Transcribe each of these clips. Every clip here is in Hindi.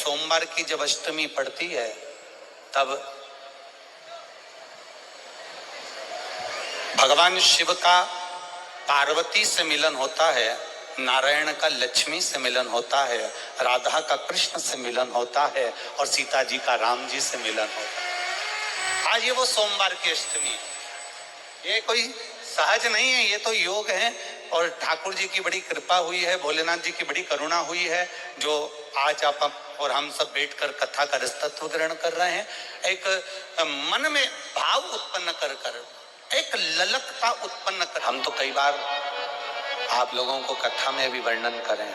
सोमवार की जब अष्टमी पड़ती है तब भगवान शिव का पार्वती से मिलन होता है, नारायण का लक्ष्मी से मिलन होता है, राधा का कृष्ण से मिलन होता है और सीता जी का राम जी से मिलन होता है। आज ये वो सोमवार की अष्टमी है। ये कोई सहज नहीं है, ये तो योग है और ठाकुर जी की बड़ी कृपा हुई है, भोलेनाथ जी की बड़ी करुणा हुई है जो आज आप और हम सब बैठकर कथा का रसतत्व ग्रहण कर रहे हैं। एक मन में भाव उत्पन्न कर कर, एक ललकता उत्पन्न कर। हम तो कई बार आप लोगों को कथा में भी वर्णन करें,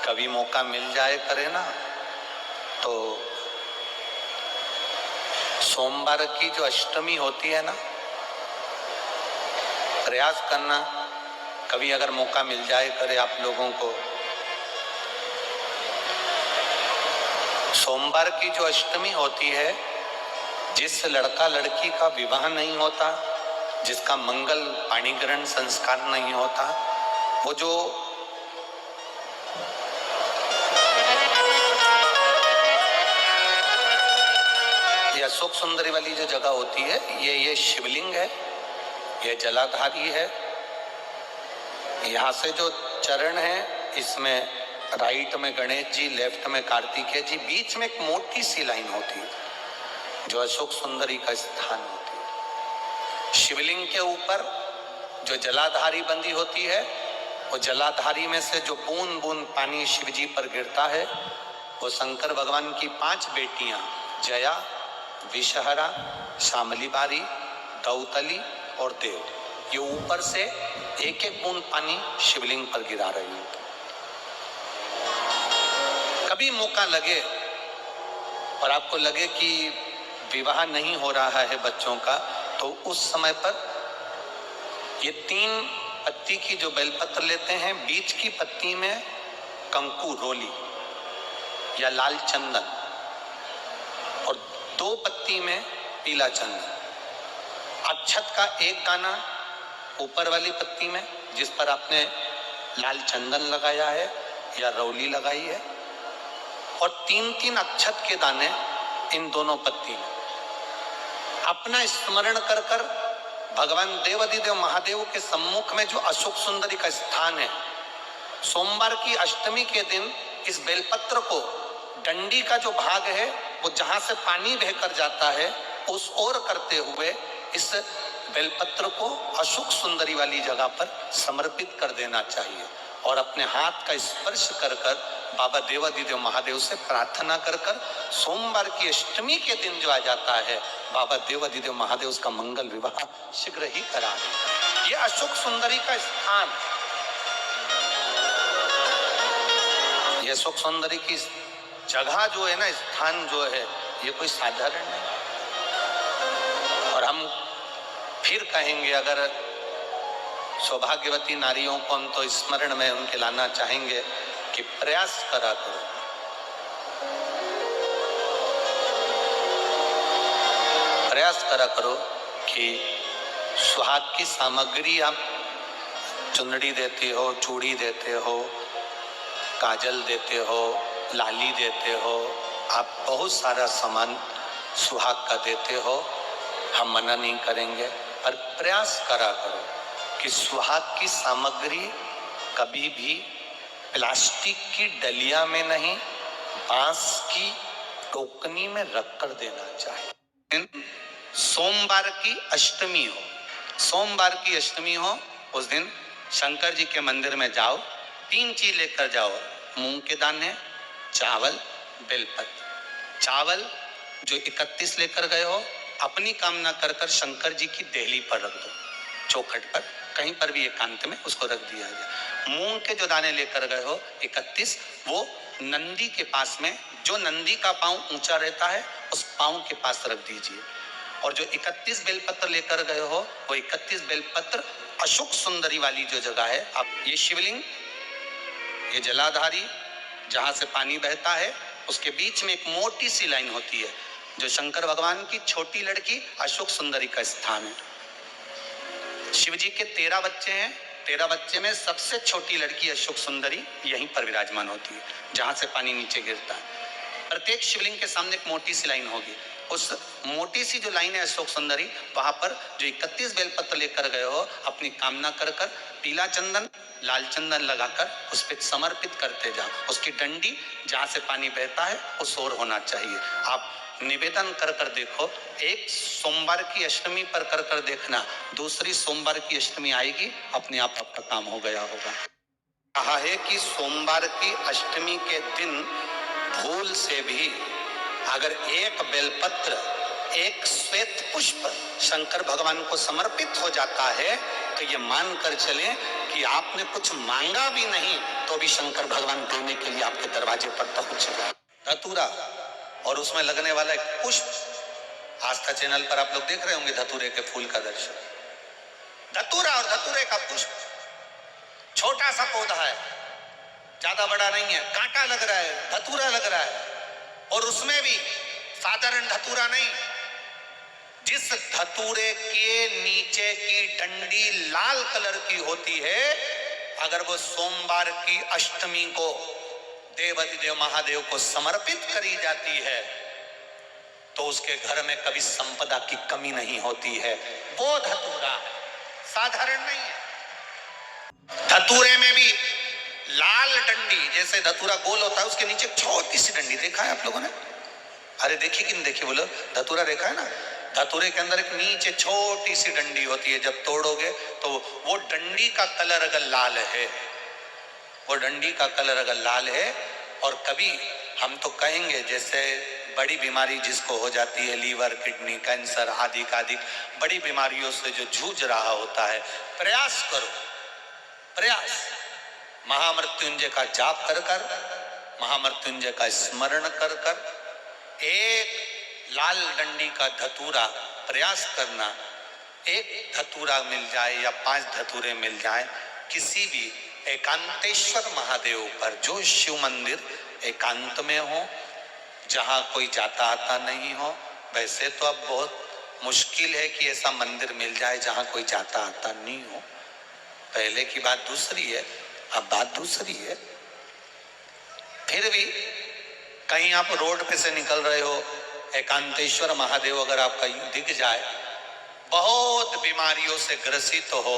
कभी मौका मिल जाए करे ना तो सोमवार की जो अष्टमी होती है ना, प्रयास करना कभी अगर मौका मिल जाए करे आप लोगों को। सोमवार की जो अष्टमी होती है, जिस लड़का लड़की का विवाह नहीं होता, जिसका मंगल पाणिग्रहण संस्कार नहीं होता, वो जो ये अशोक सुंदरी वाली जो जगह होती है, ये शिवलिंग है, ये जलाधारी है। यहाँ से जो चरण है, इसमें राइट में गणेश जी, लेफ्ट में कार्तिकेय जी, बीच में एक मोटी सी लाइन होती है जो अशोक सुंदरी का स्थान होती है। शिवलिंग के ऊपर जो जलाधारी बंदी होती है, वो जलाधारी में से जो बूंद बूंद पानी शिव जी पर गिरता है, वो शंकर भगवान की 5 बेटियां जया, विषहरा, शामलीबारी, दौतली और देव, ये ऊपर से एक एक बूंद पानी शिवलिंग पर गिरा रही है। कभी मौका लगे और आपको लगे कि विवाह नहीं हो रहा है बच्चों का, तो उस समय पर ये 3 पत्ती की जो बेलपत्र लेते हैं, बीच की पत्ती में कंकु रोली या लाल चंदन और 2 पत्ती में पीला चंदन, अक्षत का एक दाना ऊपर वाली पत्ती में जिस पर आपने लाल चंदन लगाया है या रौली लगाई है, और 3-3 अक्षत के दाने इन दोनों पत्ती में। अपना स्मरण कर कर भगवान देवाधिदेव महादेव के सम्मुख में जो अशोक सुंदरी का स्थान है, सोमवार की अष्टमी के दिन इस बेलपत्र को, डंडी का जो भाग है वो जहां से पानी बहकर जाता है उस ओर करते हुए इस बेलपत्र को अशोक सुंदरी वाली जगह पर समर्पित कर देना चाहिए और अपने हाथ का स्पर्श कर कर बाबा देवाधिदेव महादेव से प्रार्थना कर कर सोमवार की अष्टमी के दिन जो आ जाता है, बाबा देवाधिदेव महादेव उसका मंगल विवाह शीघ्र ही करा देगा। ये अशोक सुंदरी का स्थान, ये अशोक सुंदरी की जगह जो है ना, स्थान जो है, ये कोई साधारण नहीं। और हम फिर कहेंगे, अगर सौभाग्यवती नारियों को हम तो स्मरण में उनके लाना चाहेंगे कि प्रयास करा करो, प्रयास करा करो कि सुहाग की सामग्री आप चुनरी देते हो, चूड़ी देते हो, काजल देते हो, लाली देते हो, आप बहुत सारा सामान सुहाग का देते हो, हम मना नहीं करेंगे, पर प्रयास करा करो कि सुहाग की सामग्री कभी भी प्लास्टिक की डलिया में नहीं, बांस की टोकनी में रखकर देना चाहिए। सोमवार की अष्टमी हो, सोमवार की अष्टमी हो, उस दिन शंकर जी के मंदिर में जाओ, 3 चीज लेकर जाओ, मूंग के दाने, चावल, बेलपत्र। चावल जो 31 लेकर गए हो, अपनी कामना कर कर शंकर जी की देहली पर रख दो, चौखट पर, कहीं पर भी एकांत में उसको रख दिया जाए। मूंग के जो दाने लेकर गए हो 31, वो नंदी के पास में, जो नंदी का पांव ऊंचा रहता है उस पांव के पास रख दीजिए। और जो 31 बेलपत्र लेकर गए हो, वो 31 बेलपत्र अशोक सुंदरी वाली जो जगह है, आप ये शिवलिंग, ये जलाधारी जहां से पानी बहता है, उसके बीच में एक मोटी सी लाइन होती है जो शंकर भगवान की छोटी लड़की अशोक सुंदरी का स्थान है। शिव जी के 13 बच्चे हैं, 13 बच्चे में सबसे छोटी लड़की अशोक सुंदरी यहीं पर विराजमान होती है, जहां से पानी नीचे गिरता है। प्रत्येक शिवलिंग के सामने एक मोटी सी लाइन होगी। उस मोटी सी जो लाइन है अशोक सुंदरी, वहां पर जो 31 बेलपत्र लेकर गए हो, अपनी कामना कर कर पीला चंदन लाल चंदन लगाकर उस पर समर्पित करते जाओ। उसकी डंडी जहां से पानी बहता है उस ओर होना चाहिए। आप निवेदन कर कर देखो, एक सोमवार की अष्टमी पर कर कर देखना, दूसरी सोमवार की अष्टमी आएगी, अपने आप आपका काम हो गया होगा। कहा है कि सोमवार की अष्टमी के दिन भूल से भी अगर एक बेलपत्र एक श्वेत पुष्प शंकर भगवान को समर्पित हो जाता है तो ये मानकर चलें कि आपने कुछ मांगा भी नहीं तो भी शंकर भगवान देने के लिए आपके दरवाजे पर पहुंच गए। धतूरा और उसमें लगने वाला एक पुष्प, आस्था चैनल पर आप लोग देख रहे होंगे धतूरे के फूल का दर्शन। धतूरा और धतूरे का पुष्प छोटा सा पौधा है, ज्यादा बड़ा नहीं है, कांटा लग रहा है, धतूरा लग रहा है, और उसमें भी साधारण धतूरा नहीं, जिस धतूरे के नीचे की डंडी लाल कलर की होती है, अगर वो सोमवार की अष्टमी को देवाधिदेव महादेव को समर्पित करी जाती है तो उसके घर में कभी संपदा की कमी नहीं होती है। वो धतूरा साधारण नहीं है। धतूरे में भी लाल डंडी, जैसे धतूरा गोल होता है उसके नीचे छोटी सी डंडी, देखा है आप लोगों ने? अरे देखी कि नहीं देखी बोलो? धतूरा देखा है ना? धतूरे के अंदर एक नीचे छोटी सी डंडी होती है, जब तोड़ोगे तो वो डंडी का कलर अगर लाल है, वो डंडी का कलर अगर लाल है, और कभी हम तो कहेंगे जैसे बड़ी बीमारी जिसको हो जाती है, लीवर किडनी कैंसर आदि आदि बड़ी बीमारियों से जो जूझ रहा होता है, प्रयास करो, प्रयास महामृत्युंजय का जाप कर कर, महामृत्युंजय का स्मरण कर कर, एक लाल डंडी का धतूरा प्रयास करना, एक धतूरा मिल जाए या 5 धतूरे मिल जाए किसी भी एकांतेश्वर महादेव पर, जो शिव मंदिर एकांत में हो, जहां कोई जाता आता नहीं हो। वैसे तो अब बहुत मुश्किल है कि ऐसा मंदिर मिल जाए जहां कोई जाता आता नहीं हो, पहले की बात दूसरी है, अब बात दूसरी है। फिर भी कहीं आप रोड पे से निकल रहे हो, एकांतेश्वर महादेव अगर आपका दिख जाए, बहुत बीमारियों से ग्रसित हो,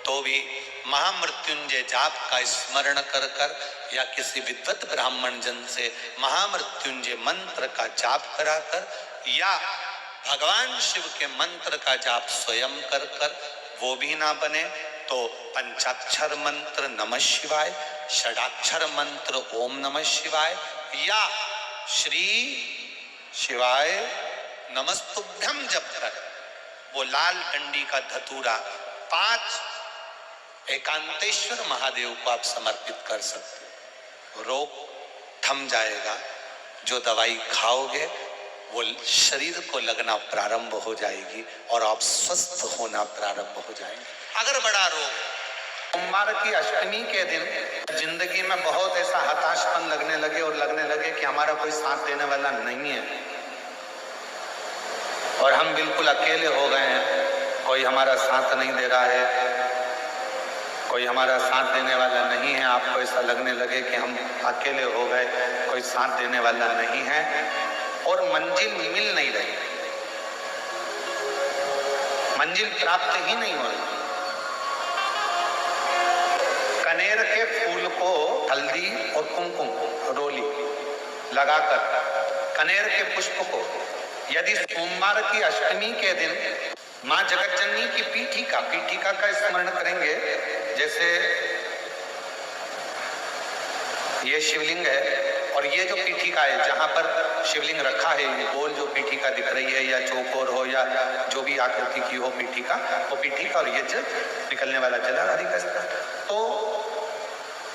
तो भी महामृत्युंजय जाप का स्मरण कर कर या किसी विद्वत ब्राह्मण जन से महामृत्युंजय मंत्र का जाप कराकर या भगवान शिव के मंत्र का जाप स्वयं कर कर, वो भी ना बने तो पंचाक्षर मंत्र नमः शिवाय, षडाक्षर मंत्र ओम नमः शिवाय या श्री शिवाय नमस्तुभ्यम जप कर वो लाल डंडी का धतूरा 5 एकांतेश्वर महादेव को आप समर्पित कर सकते हो। रोग थम जाएगा, जो दवाई खाओगे वो शरीर को लगना प्रारंभ हो जाएगी और आप स्वस्थ होना प्रारंभ हो जाएंगे। अगर बड़ा रोग, सोमवार की अष्टमी के दिन जिंदगी में बहुत ऐसा हताशपन लगने लगे और लगने लगे कि हमारा कोई साथ देने वाला नहीं है और हम बिल्कुल अकेले हो गए हैं, कोई हमारा साथ नहीं दे रहा है, कोई हमारा साथ देने वाला नहीं है, आपको ऐसा लगने लगे कि हम अकेले हो गए, कोई साथ देने वाला नहीं है और मंजिल मिल नहीं रही, मंजिल प्राप्त ही नहीं हो रही। कनेर के फूल को हल्दी और कुमकुम रोली लगाकर कनेर के पुष्प को यदि सोमवार की अष्टमी के दिन माँ जगतजननी की पीठिका का स्मरण करेंगे, जैसे ये शिवलिंग है और ये जो पीठिका है जहां पर शिवलिंग रखा है, ये गोल जो पीठिका दिख रही है या चौकोर हो या जो भी आकृति की हो पीठिका, वो पीठिका और ये जल निकलने वाला जलाधारी का स्थान, तो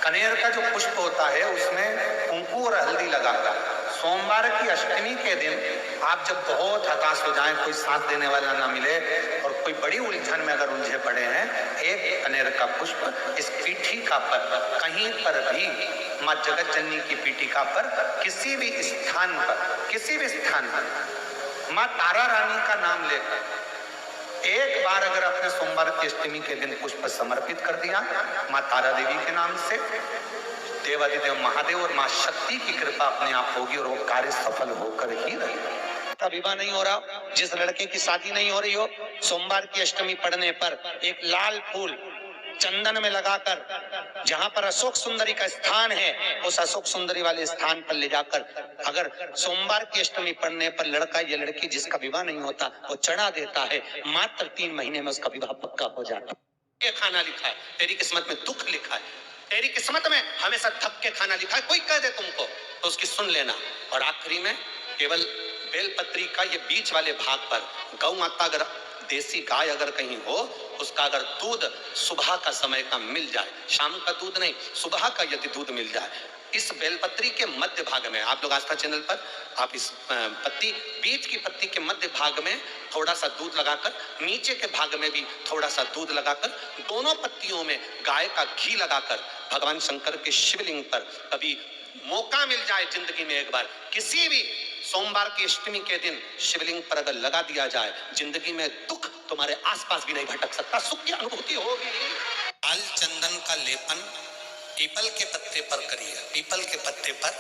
कनेर का जो पुष्प होता है उसमें कुंकू और हल्दी लगाकर सोमवार की अष्टमी के दिन आप जब बहुत हताश हो जाएं, कोई साथ देने वाला ना मिले और कोई बड़ी उलझन में अगर उलझे पड़े हैं, एक कनेर का पुष्प इस पीठिका पर कहीं पर भी माँ जगतजननी की पीठिका पर किसी भी स्थान पर माँ तारा रानी का नाम लेकर एक बार अगर अपने सोमवार की अष्टमी के दिन पुष्प समर्पित कर दिया माँ तारा देवी के नाम से, देवादिदेव महादेव और माँ शक्ति की कृपा अपने आप होगी और वो कार्य सफल होकर ही रहेगा। विवाह नहीं हो रहा, जिस लड़के की शादी नहीं हो रही हो, सोमवार की अष्टमी पड़ने पर एक लाल फूल चंदन में लगाकर जहां पर अशोक सुंदरी का स्थान है, उस अशोक सुंदरी वाले स्थान पर ले जाकर अगर सोमवार की अष्टमी पड़ने पर लड़का या लड़की जिसका विवाह नहीं होता वो चढ़ा देता है, मात्र 3 महीने में उसका विवाह पक्का हो जाता है। ये खाना लिखा है, तेरी किस्मत में दुख लिखा है, तेरी किस्मत में हमेशा थक के खाना लिखा है, कोई कह दे तुमको तो उसकी सुन लेना। और आखिरी में केवल बेलपत्री का ये बीच वाले भाग पर गौ माता, अगर देसी गाय अगर कहीं हो, उसका अगर दूध सुबह का समय का मिल जाए, शाम का दूध नहीं, सुबह का यदि दूध मिल जाए, इस बेलपत्री के मध्य भाग में, आप लोग आस्था चैनल पर आप इस पत्ती, बीच की पत्ती के मध्य भाग में थोड़ा सा दूध लगाकर, नीचे के भाग में भी थोड़ा सा दूध लगाकर, दोनों पत्तियों में गाय का घी लगाकर भगवान शंकर के शिवलिंग पर कभी मौका मिल जाए जिंदगी में एक बार, किसी भी सोमवार की अष्टमी के दिन शिवलिंग पर अगर लगा दिया जाए, जिंदगी में दुख तुम्हारे आसपास भी नहीं भटक सकता, सुख की अनुभूति होगी। लाल चंदन का लेपन पीपल के पत्ते पर करिए, पीपल के पत्ते पर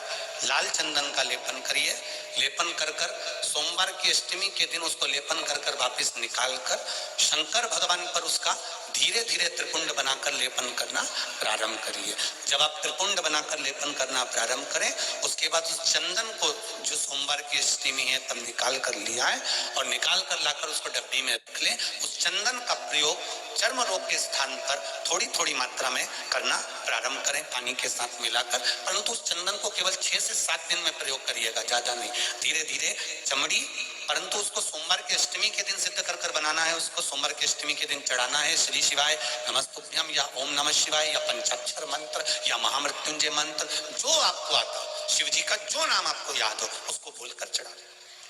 लाल चंदन का लेपन करिए। लेपन कर कर सोमवार की अष्टमी के दिन उसको लेपन कर कर वापिस निकाल कर शंकर भगवान पर उसका धीरे धीरे त्रिपुंड बनाकर लेपन करना प्रारंभ करिए। जब आप त्रिपुंड बनाकर लेपन करना प्रारंभ करें, उसके बाद उस चंदन को जो सोमवार की अष्टमी है तब निकाल कर लिया है और निकाल कर लाकर उसको डब्बी में रख लें। उस चंदन का प्रयोग चर्म रोग के स्थान पर थोड़ी थोड़ी मात्रा में करना प्रारंभ करें, पानी के साथ मिलाकर। परंतु उस चंदन को केवल 6 से 7 दिन में प्रयोग करिएगा, ज्यादा नहीं, धीरे धीरे चमड़ी। परंतु उसको सोमवार की अष्टमी के दिन सिद्ध कर कर बनाना है, उसको सोमवार की अष्टमी के दिन चढ़ाना है श्री शिवाय नमस्तुभ्यम या ओम नमः शिवाय या पंचाक्षर मंत्र या महामृत्युंजय मंत्र, जो आपको आता हो, शिव जी का जो नाम आपको याद हो उसको बोलकर चढ़ा,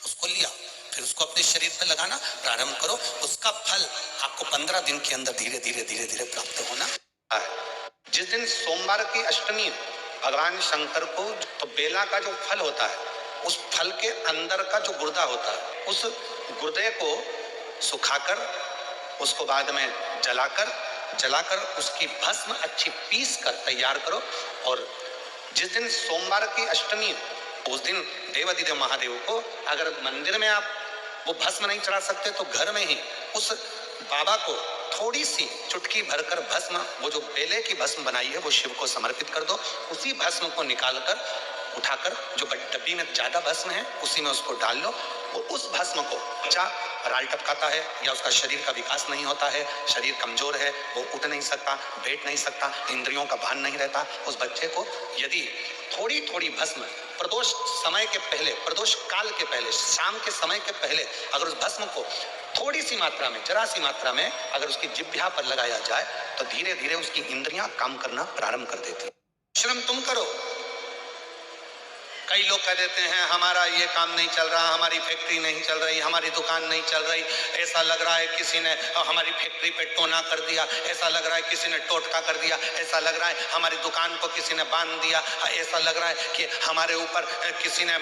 उसको लिया, फिर उसको अपने शरीर पर लगाना प्रारंभ करो। उसका फल आपको 15 दिन के अंदर धीरे धीरे धीरे धीरे प्राप्त होना है। जिस दिन सोमवार की अष्टमी भगवान शंकर को तो बेला का जो फल होता है, उस फल के अंदर का जो गुर्दा होता है, उस गुर्दे को सुखाकर उसको बाद में जलाकर उसकी भस्म अच्छी पीस कर तैयार करो। और जिस दिन सोमवार की अष्टमी, उस दिन देवादिदेव महादेव को अगर मंदिर में आप वो भस्म नहीं चढ़ा सकते तो घर में ही उस बाबा को थोड़ी सी चुटकी भरकर भस्म, वो जो बेले की भस्म बनाई है वो शिव को समर्पित कर दो। उसी भस्म को निकालकर उठाकर जो डब्बी में ज्यादा भस्म है उसी में उसको डाल लो। और उस भस्म को बच्चा राल टपकाता है या उसका शरीर का विकास नहीं होता है, शरीर कमजोर है, वो उठ नहीं सकता, बैठ नहीं सकता, इंद्रियों का भान नहीं रहता, उस बच्चे को यदि थोड़ी थोड़ी भस्म प्रदोष समय के पहले, प्रदोष काल के पहले, शाम के समय के पहले अगर उस भस्म को थोड़ी सी मात्रा में, जरा सी मात्रा में अगर उसकी जिह्वा पर लगाया जाए तो धीरे धीरे उसकी इंद्रियां काम करना प्रारंभ कर देती। श्रम तुम करो। कई लोग कह देते हैं हमारा ये काम नहीं चल रहा, हमारी फैक्ट्री नहीं चल रही, हमारी दुकान नहीं चल रही, ऐसा लग रहा है किसी ने हमारी फैक्ट्री पे टोना कर दिया, ऐसा लग रहा है किसी ने टोटका कर दिया, ऐसा लग रहा है हमारी दुकान को किसी ने बांध दिया, ऐसा लग रहा है कि हमारे ऊपर किसी ने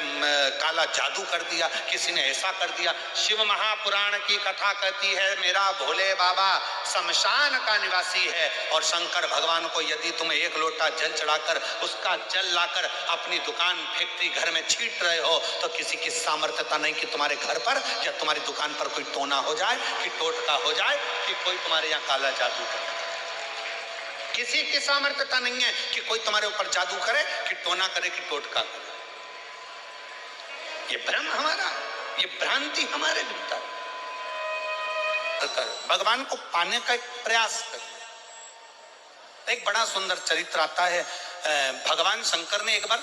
काला जादू कर दिया, किसी ने ऐसा कर दिया। शिव महापुराण की कथा कहती है मेरा भोले बाबा शमशान का निवासी है और शंकर भगवान को यदि तुम एक लोटा जल चढ़ाकर उसका जल लाकर अपनी दुकान घर में छीट रहे हो तो किसी की सामर्थ्यता नहीं कि तुम्हारे घर पर या तुम्हारी दुकान पर कोई टोना हो जाए, कि टोटका हो जाए, कि कोई तुम्हारे यहाँ काला जादू करे। किसी की सामर्थ्यता नहीं है कि कोई तुम्हारे ऊपर जादू करे, कि टोना करे, कि टोटका करे। ये भ्रम हमारा, ये भ्रांति हमारे भीतर। भगवान को पाने का एक प्रयास करें। एक बड़ा सुंदर चरित्र आता है, भगवान शंकर ने एक बार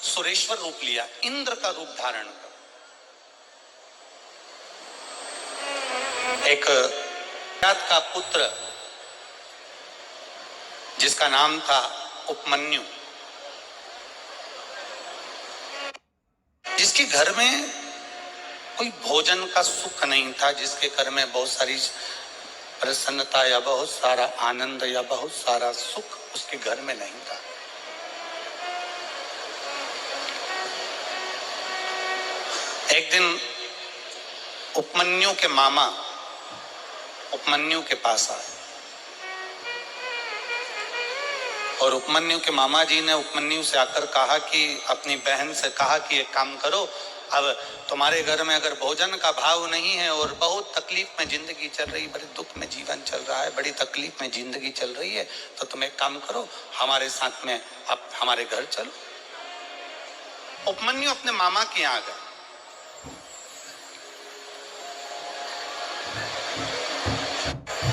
सुरेश्वर रूप लिया, इंद्र का रूप धारण कर। एक रात का पुत्र जिसका नाम था उपमन्यु, जिसके घर में कोई भोजन का सुख नहीं था, जिसके घर में बहुत सारी प्रसन्नता या बहुत सारा आनंद या बहुत सारा सुख उसके घर में नहीं था। एक दिन उपमन्यु के मामा उपमन्यु के पास आए और उपमन्यु के मामा जी ने उपमन्यु से आकर कहा कि अपनी बहन से कहा कि एक काम करो, अब तुम्हारे घर में अगर भोजन का भाव नहीं है और बहुत तकलीफ में जिंदगी चल रही, बड़े दुख में जीवन चल रहा है, बड़ी तकलीफ में जिंदगी चल रही है, तो तुम एक काम करो, हमारे साथ में अब हमारे घर चलो। उपमन्यु अपने मामा के यहाँ गए।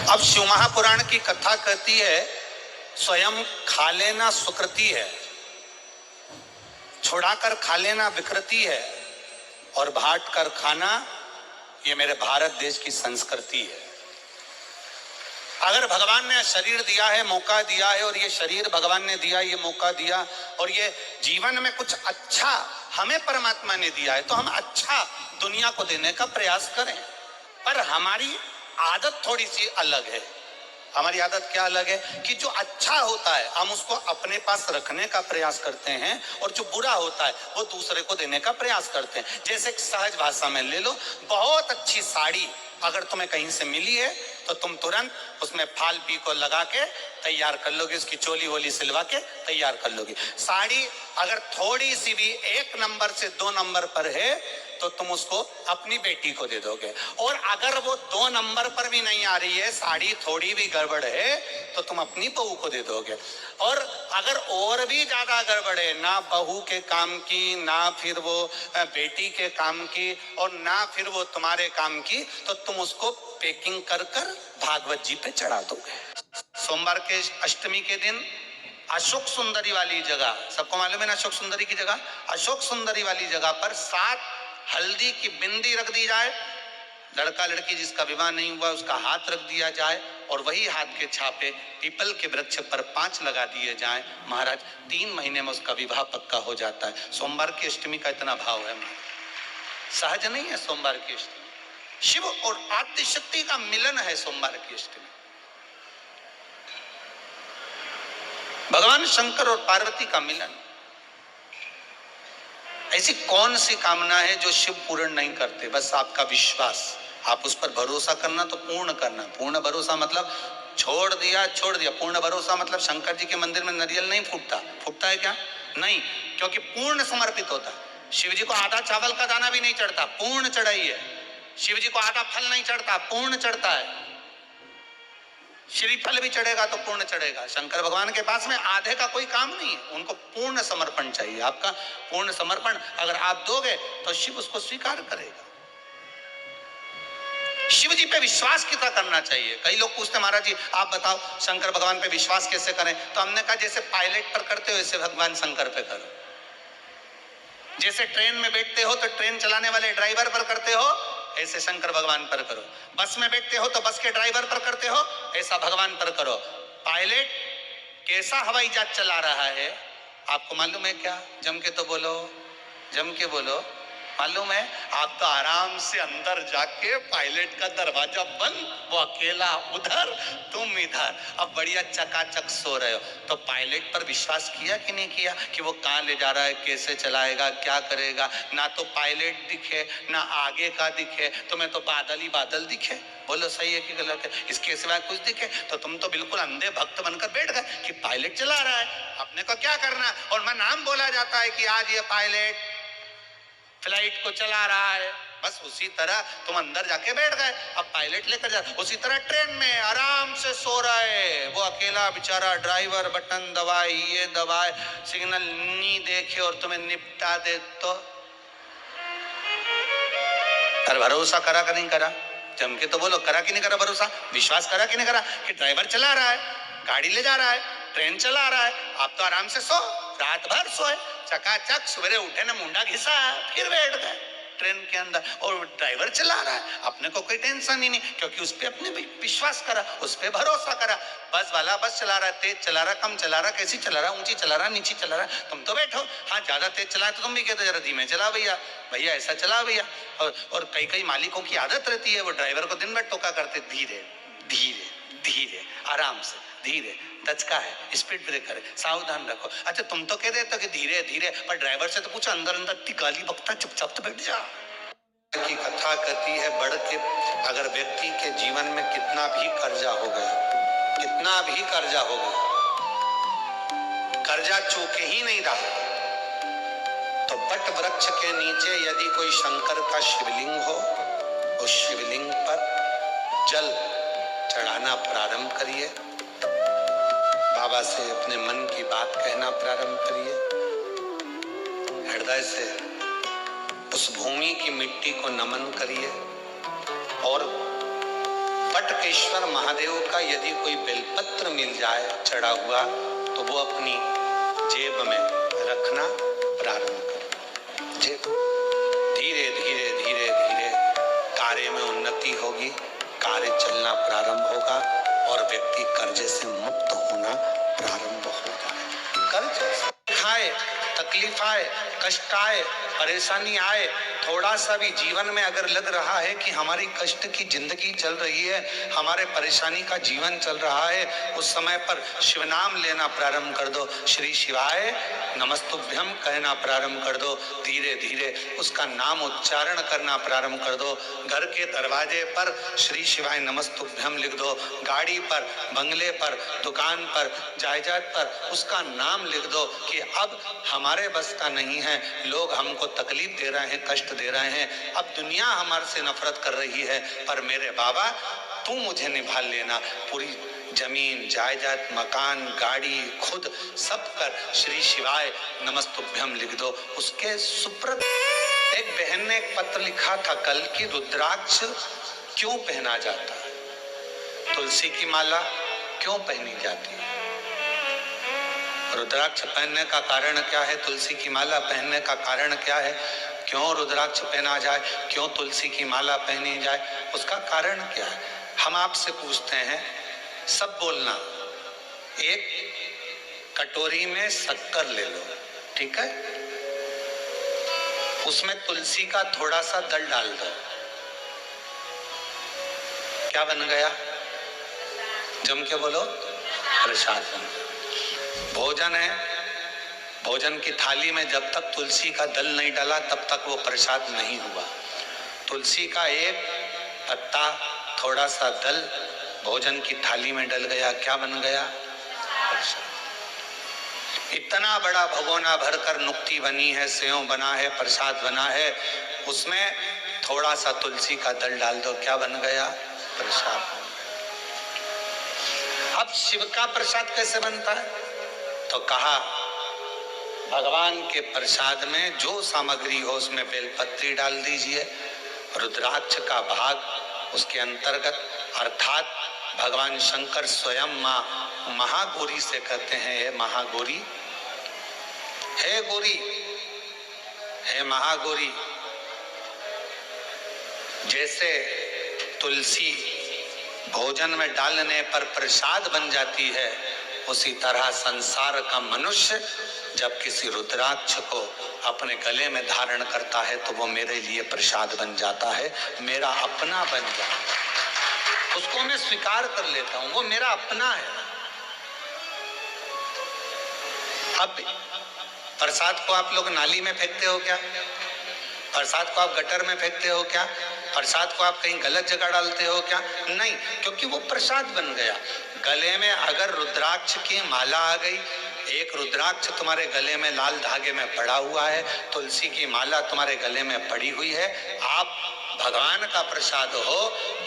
अब शिव महापुराण की कथा कहती है, स्वयं खा लेना सुकृति है, छुड़ाकर खा लेना विकृति है, और बांट कर खाना ये मेरे भारत देश की संस्कृति है। अगर भगवान ने शरीर दिया है, मौका दिया है, और ये शरीर भगवान ने दिया, ये मौका दिया, और ये जीवन में कुछ अच्छा हमें परमात्मा ने दिया है, तो हम अच्छा दुनिया को देने का प्रयास करें। पर हमारी आदत थोड़ी सी अलग है। हमारी आदत क्या अलग है कि जो अच्छा होता है हम उसको अपने पास रखने का प्रयास करते हैं, और जो बुरा होता है वो दूसरे को देने का प्रयास करते हैं। जैसे एक सहज भाषा में ले लो, बहुत अच्छी साड़ी अगर तुम्हें कहीं से मिली है तो तुम तुरंत उसमें फाल पी को लगा के तैयार कर लोगे, उसकी चोली वोली सिलवा के तैयार कर लोगे। साड़ी अगर थोड़ी सी भी 1 नंबर से 2 नंबर पर है तो तुम उसको अपनी बेटी को दे दोगे, और अगर वो 2 नंबर पर भी नहीं आ रही है, साड़ी थोड़ी भी गड़बड़ है, तो तुम अपनी बहू को दे दोगे। और अगर और भी ज्यादा गड़बड़ है, ना बहू के काम की, ना फिर वो बेटी के काम की, और ना फिर वो तुम्हारे काम की, तो तुम उसको पैकिंग कर कर भागवत जी पे चढ़ा दोगे। सोमवार के अष्टमी के दिन अशोक सुंदरी वाली जगह, सबको मालूम है ना अशोक सुंदरी की जगह, अशोक सुंदरी वाली जगह पर 7 हल्दी की बिंदी रख दी जाए, लड़का लड़की जिसका विवाह नहीं हुआ उसका हाथ रख दिया जाए, और वही हाथ के छापे पीपल के वृक्ष पर 5 लगा दिए जाएं। महाराज 3 महीने में उसका विवाह पक्का हो जाता है। सोमवार की अष्टमी का इतना भाव है, सहज नहीं है सोमवार की अष्टमी। शिव और आद्य शक्ति का मिलन है सोमवार की अष्टमी। भगवान शंकर और पार्वती का मिलन। ऐसी कौन सी कामना है जो शिव पूर्ण नहीं करते? बस आपका विश्वास, आप उस पर भरोसा करना तो पूर्ण करना। पूर्ण भरोसा मतलब छोड़ दिया छोड़ दिया, पूर्ण भरोसा मतलब शंकर जी के मंदिर में नारियल नहीं फूटता, फूटता है क्या? नहीं, क्योंकि पूर्ण समर्पित होता है। शिव जी को आधा चावल का दाना भी नहीं चढ़ता, पूर्ण चढ़ाई है। शिव जी को आधा फल नहीं चढ़ता, पूर्ण चढ़ता है। श्रीफल भी चढ़ेगा तो पूर्ण चढ़ेगा। शंकर भगवान के पास में आधे का कोई काम नहीं है, उनको पूर्ण समर्पण चाहिए। आपका पूर्ण समर्पण अगर आप दोगे तो शिव उसको स्वीकार करेगा। शिव जी पे विश्वास कितना करना चाहिए? कई लोग पूछते महाराज जी आप बताओ शंकर भगवान पे विश्वास कैसे करें? तो हमने कहा जैसे पायलट पर करते हो वैसे भगवान शंकर पे करो। जैसे ट्रेन में बैठते हो तो ट्रेन चलाने वाले ड्राइवर पर करते हो, ऐसे शंकर भगवान पर करो। बस में बैठते हो तो बस के ड्राइवर पर करते हो, ऐसा भगवान पर करो। पायलट कैसा हवाई जहाज चला रहा है आपको मालूम है क्या? जम के तो बोलो, जम के बोलो। मालूम है? आप तो आराम से अंदर जाके पायलट का दरवाजा बंद, वो अकेला उधर, तुम इधर, अब बढ़िया चकाचक सो रहे हो। तो पायलट पर विश्वास किया कि नहीं किया कि वो कहाँ ले जा रहा है, कैसे चलाएगा, क्या करेगा? ना तो पायलट दिखे ना आगे का दिखे, तुम्हें तो बादल ही बादल दिखे। बोलो सही है कि गलत है? इसके सिवाय कुछ दिखे तो तुम तो बिल्कुल अंधे भक्त बनकर बैठ गए कि पायलट चला रहा है, अपने को क्या करना। और मैं नाम बोला जाता है कि आज ये पायलट फ्लाइट को चला रहा है, बस उसी तरह तुम अंदर जाके बैठ गए, अब पायलट लेकर जा। उसी तरह ट्रेन में आराम से सो रहा है वो अकेला बेचारा ड्राइवर, बटन दबाए ये दबाए, सिग्नल नहीं देखे और तुम्हें निपटा दे तो भरोसा करा कि नहीं करा? जम के तो बोलो, करा कि नहीं करा भरोसा? विश्वास करा कि नहीं करा कि ड्राइवर चला रहा है, गाड़ी ले जा रहा है, ट्रेन चला रहा है, आप तो आराम से सो, रात भर सोए, चकाचक सवेरे उठे ना मुंडा घिसा फिर बैठ गए ट्रेन के अंदर, और ड्राइवर चला रहा है, अपने को कोई टेंशन ही नहीं, क्योंकि उस पर अपने विश्वास करा, उस पर भरोसा करा। बस वाला बस चला रहा है, तेज चला रहा, कम चला रहा, कैसी चला रहा, ऊंची चला रहा, नीची चला रहा, तुम तो बैठो। हाँ ज्यादा तेज चला तो तुम भी कहते जरा धीमे चला भैया, भैया ऐसा चला भैया। और कई कई मालिकों की आदत रहती है, वो ड्राइवर को दिन भर टोका करते, धीरे धीरे धीरे, आराम से, धीरे, दचका है, स्पीड ब्रेकर है, सावधान रखो। अच्छा तुम तो कह देते हो कि धीरे धीरे, पर ड्राइवर से तो पूछो अंदर अंदर गाली बकता, चुपचाप तो बैठ जा। की कथा कहती है बढ़ के, अगर व्यक्ति के जीवन में कितना भी कर्जा हो गया, कितना भी कर्जा हो गया, कर्जा चूके ही नहीं रहा, तो बट वृक्ष के नीचे यदि कोई शंकर का शिवलिंग हो, उस शिवलिंग पर जल चढ़ाना प्रारंभ करिए, बाबा से अपने मन की बात कहना प्रारंभ करिए, हृदय से उस भूमि की मिट्टी को नमन करिए, और बटकेश्वर महादेव का यदि कोई बेलपत्र मिल जाए चढ़ा हुआ, तो वो अपनी जेब में रखना प्रारंभ करें। धीरे धीरे धीरे धीरे कार्य में उन्नति होगी, कार्य चलना प्रारंभ होगा और व्यक्ति कर्जे से मुक्त होना प्रारंभ हो जाए। कर्ज खाए, तकलीफ आए, कष्ट आए, परेशानी आए, थोड़ा सा भी जीवन में अगर लग रहा है कि हमारी कष्ट की जिंदगी चल रही है, हमारे परेशानी का जीवन चल रहा है, उस समय पर शिव नाम लेना प्रारंभ कर दो, श्री शिवाय नमस्तुभ्यम कहना प्रारंभ कर दो, धीरे धीरे उसका नाम उच्चारण करना प्रारंभ कर दो। घर के दरवाजे पर श्री शिवाय नमस्तुभ्यम लिख दो, गाड़ी पर, बंगले पर, दुकान पर, जायदाद पर उसका नाम लिख दो कि अब हमारे बस का नहीं है, लोग हमको तकलीफ दे रहे हैं, कष्ट दे रहे हैं, अब दुनिया हमारे से नफरत कर रही है, पर मेरे बाबा तू मुझे निभा लेना। पूरी जमीन, जायदाद, मकान, गाड़ी, खुद सब कर श्री शिवाय नमस्तुभ्यम लिख दो, उसके सुप्रत। एक बहन ने एक पत्र लिखा था कल की, रुद्राक्ष क्यों पहना जाता है, तुलसी की माला क्यों पहनी जाती है, रुद्राक्ष पहनने का कारण क्या है, तुलसी की माला पहनने का कारण क्या है, क्यों रुद्राक्ष पहना जाए, क्यों तुलसी की माला पहनी जाए, उसका कारण क्या है। हम आपसे पूछते हैं, सब बोलना, एक कटोरी में शक्कर ले लो, ठीक है, उसमें तुलसी का थोड़ा सा दल डाल दो, क्या बन गया, जम के बोलो, प्रसाद बन गया। भोजन है, भोजन की थाली में जब तक तुलसी का दल नहीं डाला तब तक वो प्रसाद नहीं हुआ। तुलसी का एक पत्ता, थोड़ा सा दल भोजन की थाली में डल गया, क्या बन गया, प्रसाद। इतना बड़ा भगोना भरकर नुक्ति बनी है, सेव बना है, प्रसाद बना है, उसमें थोड़ा सा तुलसी का दल डाल दो, क्या बन गया, प्रसाद। अब शिव का प्रसाद कैसे बनता है, तो कहा भगवान के प्रसाद में जो सामग्री हो उसमें बेलपत्री डाल दीजिए, रुद्राक्ष का भाग उसके अंतर्गत, अर्थात भगवान शंकर स्वयं मां महागौरी से कहते हैं, हे महागौरी, हे गौरी, हे महागौरी। जैसे तुलसी भोजन में डालने पर प्रसाद बन जाती है, उसी तरह संसार का मनुष्य जब किसी रुद्राक्ष को अपने गले में धारण करता है तो वो मेरे लिए प्रसाद बन जाता है, मेरा अपना बन जाता है, उसको मैं स्वीकार कर लेता हूं, वो मेरा अपना है। अब प्रसाद को आप लोग नाली में फेंकते हो क्या, प्रसाद को आप गटर में फेंकते हो क्या, प्रसाद को आप कहीं गलत जगह डालते हो क्या, नहीं, क्योंकि वो प्रसाद बन गया। गले में अगर रुद्राक्ष की माला आ गई, एक रुद्राक्ष तुम्हारे गले में लाल धागे में पड़ा हुआ है, तुलसी की माला तुम्हारे गले में पड़ी हुई है, आप भगवान का प्रसाद हो।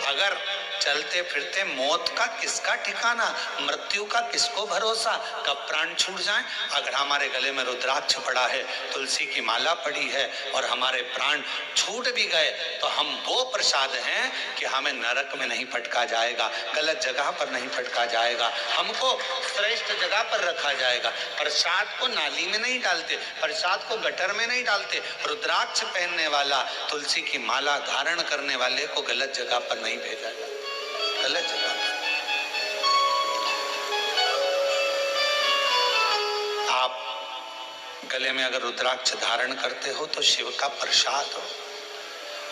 अगर चलते फिरते मौत का किसका ठिकाना, मृत्यु का किसको भरोसा, कब प्राण छूट जाए। अगर हमारे गले में रुद्राक्ष पड़ा है, तुलसी की माला पड़ी है और हमारे प्राण छूट भी गए, तो हम वो प्रसाद हैं कि हमें नरक में नहीं पटका जाएगा, गलत जगह पर नहीं पटका जाएगा, हमको श्रेष्ठ जगह पर रखा जाएगा। प्रसाद को नाली में नहीं डालते, प्रसाद को गटर में नहीं डालते, रुद्राक्ष पहनने वाला, तुलसी की माला धारण करने वाले को गलत जगह पर नहीं भेजा जाता, गलत जगह पर। आप गले में अगर रुद्राक्ष धारण करते हो तो शिव का प्रसाद हो।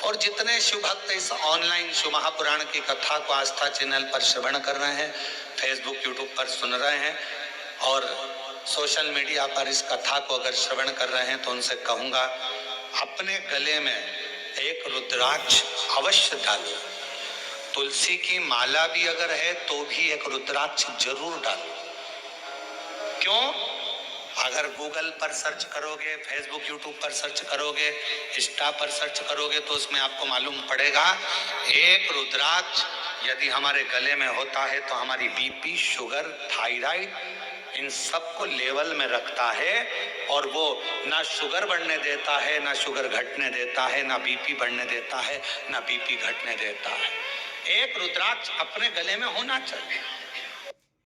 और जितने शिव भक्त इस ऑनलाइन शिव महापुराण की कथा को आस्था चैनल पर श्रवण कर रहे हैं, फेसबुक यूट्यूब पर सुन रहे हैं और सोशल मीडिया पर इस कथा को अगर श्रवण कर रहे हैं, तो उनसे कहूंगा अपने गले में एक रुद्राक्ष अवश्य डालो। तुलसी की माला भी अगर है तो भी एक रुद्राक्ष जरूर डालो। क्यों? अगर गूगल पर सर्च करोगे, फेसबुक यूट्यूब पर सर्च करोगे, इंस्टा पर सर्च करोगे तो उसमें आपको मालूम पड़ेगा एक रुद्राक्ष यदि हमारे गले में होता है तो हमारी बीपी, शुगर, थायराइड इन सबको लेवल में रखता है और वो ना शुगर बढ़ने देता है, ना शुगर घटने देता है, ना बीपी बढ़ने देता है, ना बीपी घटने देता है। एक रुद्राक्ष अपने गले में होना चाहिए।